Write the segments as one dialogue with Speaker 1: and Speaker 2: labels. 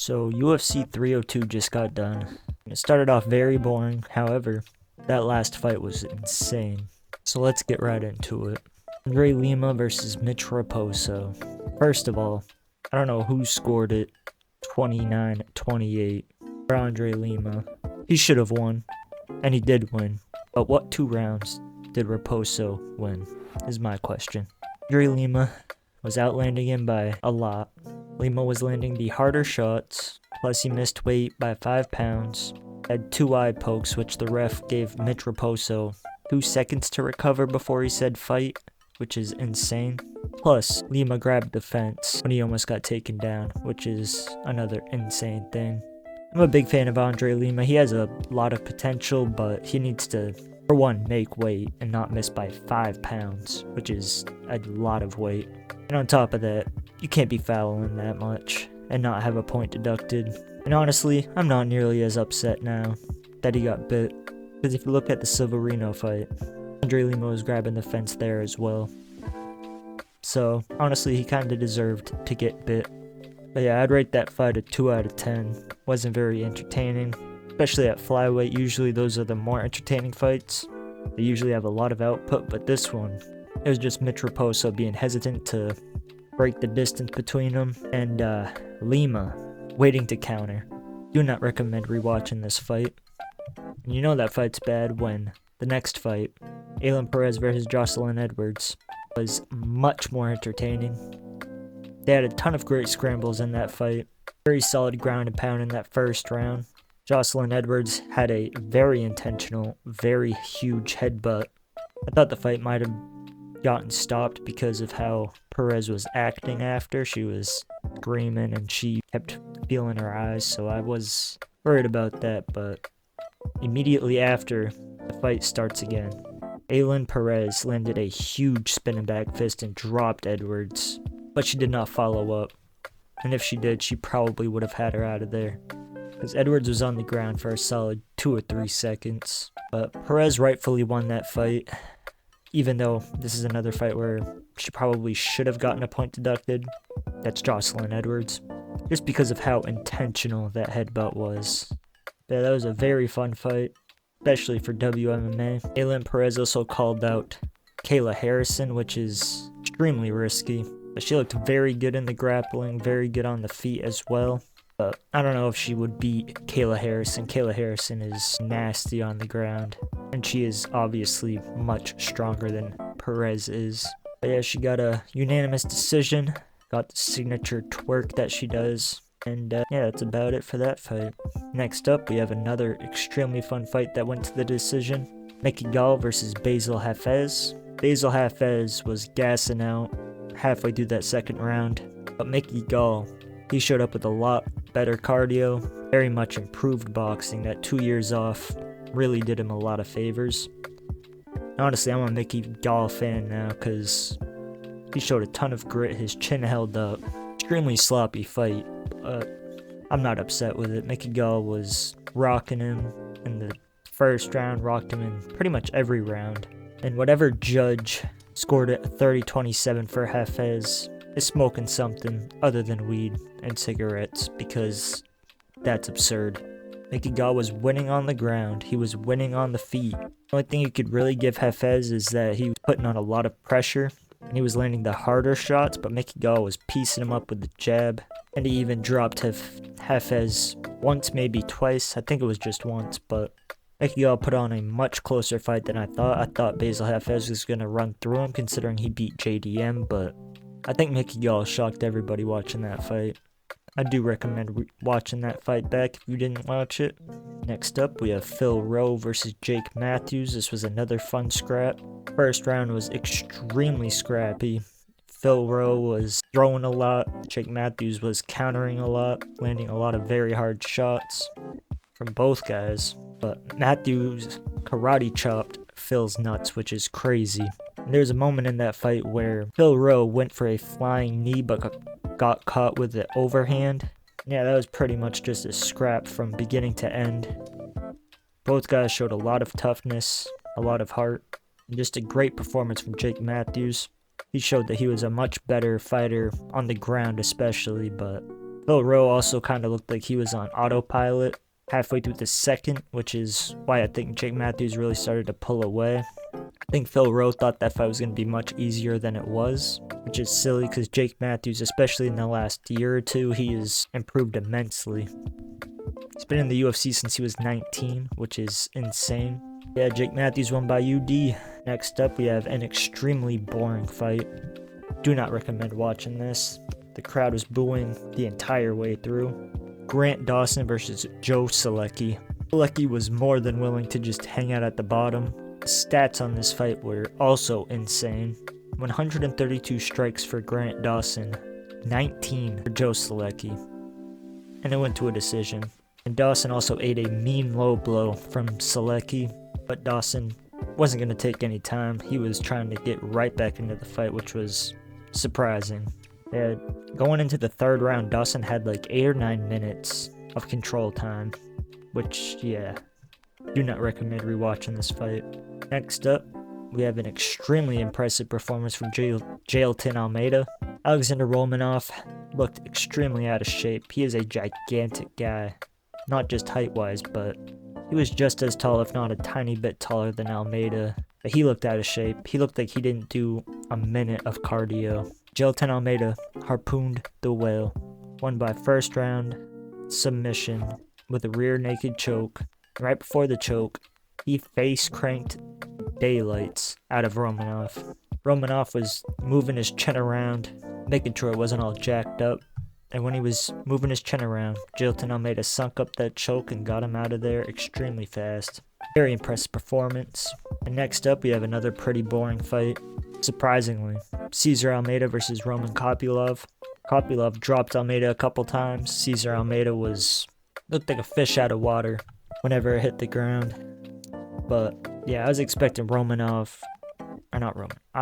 Speaker 1: So UFC 302 just got done. It started off very boring, however, that last fight was insane. So let's get right into it. Lima versus Mitch Raposo. First of all, I don't know who scored it 29-28 for Lima. He should have won, and he did win. But what 2 rounds did Raposo win, is my question. Lima was outlanding him by a lot. Lima was landing the harder shots, plus he missed weight by 5 pounds, had 2 eye pokes, which the ref gave Mitch Raposo 2 seconds to recover before he said fight, which is insane. Plus, Lima grabbed the fence when he almost got taken down, which is another insane thing. I'm a big fan of Lima. He has a lot of potential, but he needs to, for one, make weight and not miss by 5 pounds, which is a lot of weight. And on top of that, you can't be fouling that much and not have a point deducted. And honestly, I'm not nearly as upset now that he got bit, because if you look at the Severino fight, Lima was grabbing the fence there as well. So honestly, he kind of deserved to get bit. But yeah, I'd rate that fight a 2 out of 10. Wasn't very entertaining, especially at flyweight. Usually those are the more entertaining fights. They usually have a lot of output, but this one, it was just Mitch Raposo being hesitant to break the distance between them, and Lima waiting to counter. Do not recommend rewatching this fight. And you know that fight's bad when the next fight, Alen Perez versus Joselyn Edwards, was much more entertaining. They had a ton of great scrambles in that fight. Very solid ground and pound in that first round. Joselyn Edwards had a very intentional, very huge headbutt. I thought the fight might have gotten stopped because of how Perez was acting after. She was screaming and she kept feeling her eyes, so I was worried about that, but immediately after, the fight starts again. Alen Perez landed a huge spinning back fist and dropped Edwards, but she did not follow up. And if she did, she probably would have had her out of there, because Edwards was on the ground for a solid 2 or 3 seconds. But Perez rightfully won that fight, even though this is another fight where she probably should have gotten a point deducted. That's Joselyn Edwards, just because of how intentional that headbutt was. Yeah, that was a very fun fight, especially for WMMA. Alen Perez also called out Kayla Harrison, which is extremely risky. But she looked very good in the grappling, very good on the feet as well. But I don't know if she would beat Kayla Harrison. Kayla Harrison is nasty on the ground, and she is obviously much stronger than Perez is. But yeah, she got a unanimous decision, got the signature twerk that she does. And yeah, that's about it for that fight. Next up, we have another extremely fun fight that went to the decision. Gall versus Bassil Hafez. Bassil Hafez was gassing out halfway through that second round, but Gall, he showed up with a lot better cardio, very much improved boxing. That 2 years off really did him a lot of favors. Honestly, I'm a Gall fan now because he showed a ton of grit, his chin held up. Extremely sloppy fight, but I'm not upset with it. Gall was rocking him in the first round, rocked him in pretty much every round. And whatever judge scored it 30-27 for Hafez is smoking something other than weed and cigarettes, because that's absurd. Gall was winning on the ground, he was winning on the feet. The only thing you could really give Hafez is that he was putting on a lot of pressure, and he was landing the harder shots, but Gall was piecing him up with the jab. And he even dropped Hafez once, maybe twice. I think it was just once, but Gall put on a much closer fight than I thought. I thought Bassil Hafez was going to run through him, considering he beat JDM, but I think Gall shocked everybody watching that fight. I do recommend watching that fight back if you didn't watch it. Next up, we have Rowe versus Jake Matthews. This was another fun scrap. First round was extremely scrappy. Rowe was throwing a lot. Jake Matthews was countering a lot, landing a lot of very hard shots from both guys. But Matthews karate chopped Phil's nuts, which is crazy. And there's a moment in that fight where Rowe went for a flying knee but got caught with the overhand. Yeah, that was pretty much just a scrap from beginning to end. Both guys showed a lot of toughness, a lot of heart, and just a great performance from Jake Matthews. He showed that he was a much better fighter on the ground especially, but Though Rowe also kind of looked like he was on autopilot halfway through the second, which is why I think Jake Matthews really started to pull away. I think Phil Rowe thought that fight was going to be much easier than it was, which is silly because Jake Matthews, especially in the last year or two, he has improved immensely. He's been in the UFC since he was 19, which is insane. Yeah, Jake Matthews won by UD. Next up, we have an extremely boring fight. Do not recommend watching this. The crowd was booing the entire way through. Grant Dawson versus Joe Solecki. Solecki was more than willing to just hang out at the bottom. The stats on this fight were also insane. 132 strikes for Grant Dawson, 19 for Joe Solecki. And it went to a decision. And Dawson also ate a mean low blow from Solecki, but Dawson wasn't going to take any time. He was trying to get right back into the fight, which was surprising. Yeah, going into the third round, Dawson had like 8 or 9 minutes of control time, which, yeah, do not recommend rewatching this fight. Next up, we have an extremely impressive performance from Jailton Almeida. Alexander Romanov looked extremely out of shape. He is a gigantic guy, not just height-wise, but he was just as tall, if not a tiny bit taller than Almeida. But he looked out of shape. He looked like he didn't do a minute of cardio. Jailton Almeida harpooned the whale. Won by first round submission with a rear naked choke. Right before the choke, he face cranked daylights out of Romanov. Romanov was moving his chin around, making sure it wasn't all jacked up. And when he was moving his chin around, Jailton Almeida sunk up that choke and got him out of there extremely fast. Very impressive performance. And next up, we have another pretty boring fight. Surprisingly, Cesar Almeida versus Roman Kopylov. Kopylov dropped Almeida a couple times. Cesar Almeida looked like a fish out of water whenever it hit the ground. But yeah, I was expecting I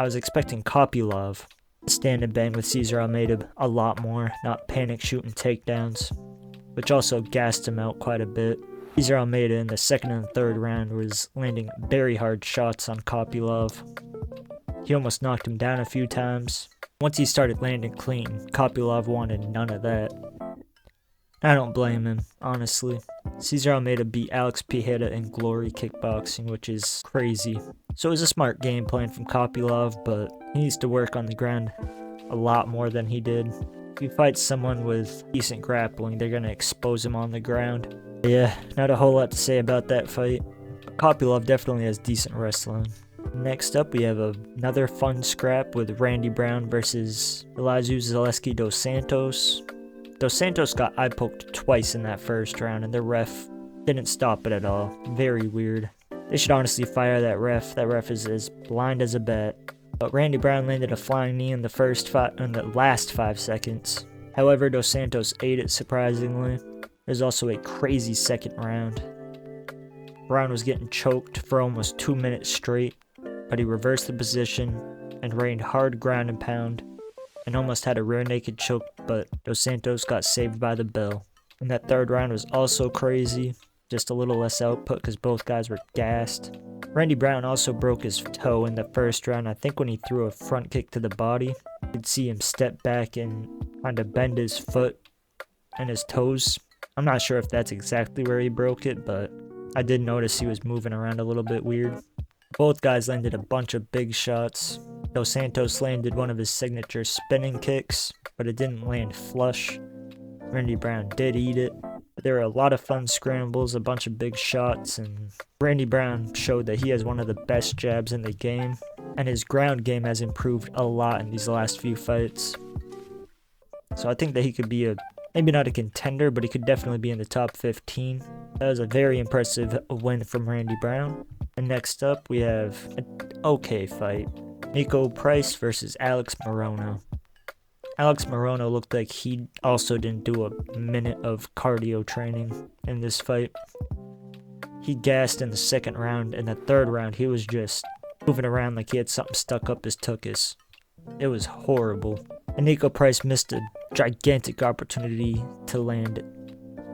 Speaker 1: was expecting Kopylov to stand and bang with Cesar Almeida a lot more, not panic shooting takedowns, which also gassed him out quite a bit. Cesar Almeida in the second and third round was landing very hard shots on Kopylov. He almost knocked him down a few times. Once he started landing clean, Kopylov wanted none of that. I don't blame him, honestly. Cesar Almeida beat Alex Pereira in Glory Kickboxing, which is crazy. So it was a smart game plan from Kopylov, but he needs to work on the ground a lot more than he did. If he fights someone with decent grappling, they're going to expose him on the ground. Yeah, not a whole lot to say about that fight. But Kopylov definitely has decent wrestling. Next up, we have another fun scrap with Randy Brown versus Elizeu Zaleski dos Santos. Dos Santos got eye-poked twice in that first round, and the ref didn't stop it at all. Very weird. They should honestly fire that ref. That ref is as blind as a bat. But Randy Brown landed a flying knee in the last 5 seconds. However, Dos Santos ate it surprisingly. There's also a crazy second round. Brown was getting choked for almost 2 minutes straight, but he reversed the position and rained hard ground and pound and almost had a rear naked choke, but Dos Santos got saved by the bell. And that third round was also crazy, just a little less output because both guys were gassed. Randy Brown also broke his toe in the first round. I think when he threw a front kick to the body, you could see him step back and kind of bend his foot and his toes. I'm not sure if that's exactly where he broke it, but I did notice he was moving around a little bit weird. Both guys landed a bunch of big shots. Dos Santos landed one of his signature spinning kicks, but it didn't land flush. Randy Brown did eat it. But there were a lot of fun scrambles, a bunch of big shots, and Randy Brown showed that he has one of the best jabs in the game, and his ground game has improved a lot in these last few fights. So I think that he could be maybe not a contender, but he could definitely be in the top 15. That was a very impressive win from Randy Brown. And next up, we have an okay fight. Nico Price versus Alex Morono. Alex Morono looked like he also didn't do a minute of cardio training in this fight. He gassed in the second round. In the third round, he was just moving around like he had something stuck up his tuchus. It was horrible. And Nico Price missed a gigantic opportunity to land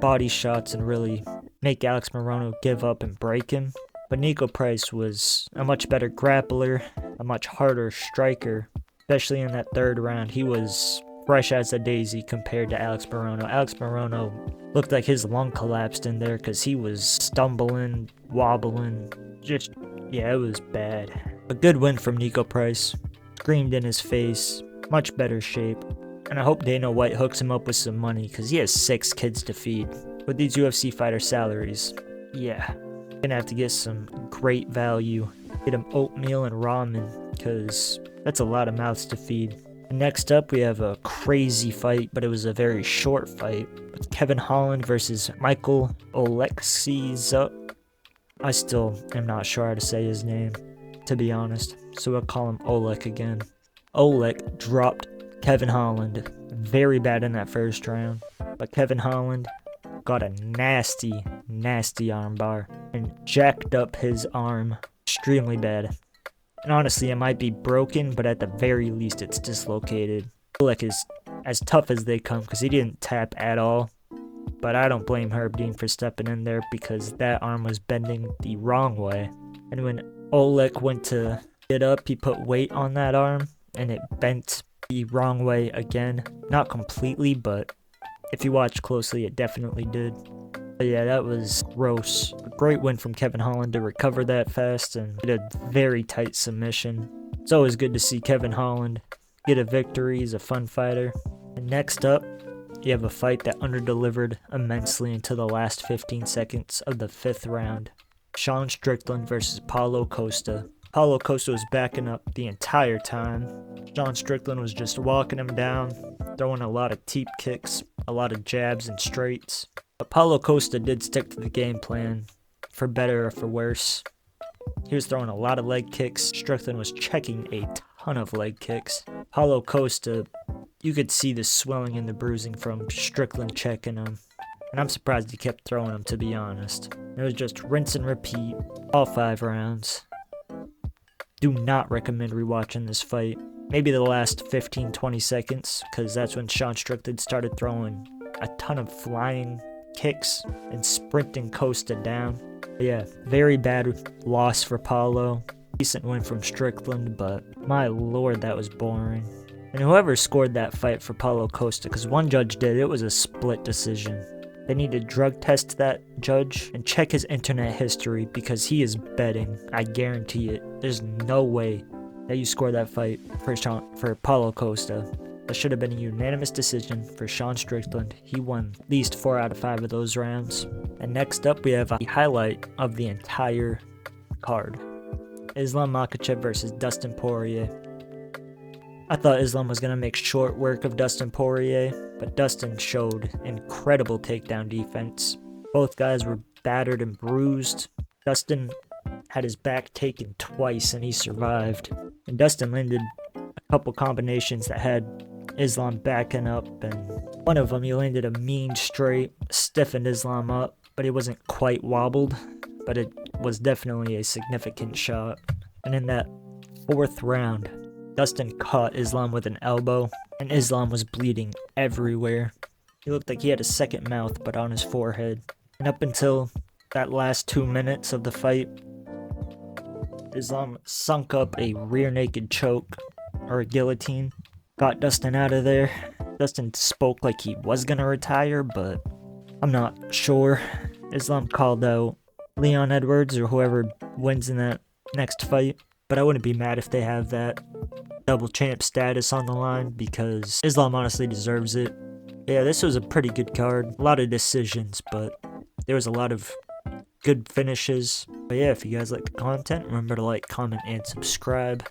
Speaker 1: body shots and really make Alex Morono give up and break him. But Nico Price was a much better grappler, a much harder striker, especially in that third round. He was fresh as a daisy compared to Alex Morono. Alex Morono looked like his lung collapsed in there because he was stumbling, wobbling, yeah, it was bad. A good win from Nico Price. Screamed in his face, much better shape. And I hope Dana White hooks him up with some money because he has 6 kids to feed. With these UFC fighter salaries, yeah, gonna have to get some great value. Get him oatmeal and ramen because that's a lot of mouths to feed. Next up, we have a crazy fight, but it was a very short fight. It's Kevin Holland versus Michal Oleks. I still am not sure how to say his name, to be honest, so we'll call him Oleks again. Oleks dropped Kevin Holland very bad in that first round, but Kevin Holland got a nasty armbar and jacked up his arm extremely bad. And honestly, it might be broken, but at the very least, it's dislocated. Oleks is as tough as they come because he didn't tap at all. But I don't blame Herb Dean for stepping in there because that arm was bending the wrong way. And when Oleks went to get up, he put weight on that arm and it bent the wrong way again. Not completely, but if you watch closely, it definitely did. But yeah, that was gross. A great win from Kevin Holland to recover that fast and get a very tight submission. It's always good to see Kevin Holland get a victory. He's a fun fighter. And next up, you have a fight that underdelivered immensely until the last 15 seconds of the 5th round. Sean Strickland versus Paulo Costa. Paulo Costa was backing up the entire time. Sean Strickland was just walking him down, throwing a lot of teep kicks, a lot of jabs and straights. But Paulo Costa did stick to the game plan, for better or for worse. He was throwing a lot of leg kicks. Strickland was checking a ton of leg kicks. Paulo Costa, you could see the swelling and the bruising from Strickland checking him. And I'm surprised he kept throwing him, to be honest. It was just rinse and repeat, all 5 rounds. Do not recommend rewatching this fight. Maybe the last 15-20 seconds, because that's when Sean Strickland started throwing a ton of flying kicks and sprinting Costa down. But yeah, very bad loss for Paulo. Decent win from Strickland, but my lord, that was boring. And whoever scored that fight for Paulo Costa, because one judge did, it was a split decision. They need to drug test that judge and check his internet history because he is betting. I guarantee it. There's no way that you score that fight for Paulo Costa. That should have been a unanimous decision for Sean Strickland. He won at least 4 out of 5 of those rounds. And next up, we have a highlight of the entire card. Islam Makhachev versus Dustin Poirier. I thought Islam was going to make short work of Dustin Poirier, but Dustin showed incredible takedown defense. Both guys were battered and bruised. Dustin had his back taken twice and he survived. And Dustin landed a couple combinations that had Islam backing up, and one of them he landed a mean straight, stiffened Islam up, but he wasn't quite wobbled, but it was definitely a significant shot. And in that 4th round, Dustin caught Islam with an elbow, and Islam was bleeding everywhere. He looked like he had a second mouth, but on his forehead. And up until that last 2 minutes of the fight, Islam sunk up a rear naked choke, or a guillotine, got Dustin out of there. Dustin spoke like he was gonna retire, but I'm not sure. Islam called out Leon Edwards or whoever wins in that next fight, but I wouldn't be mad if they have that double champ status on the line because Islam honestly deserves it. Yeah, this was a pretty good card. A lot of decisions, but there was a lot of good finishes. But yeah, if you guys like the content, remember to like, comment, and subscribe.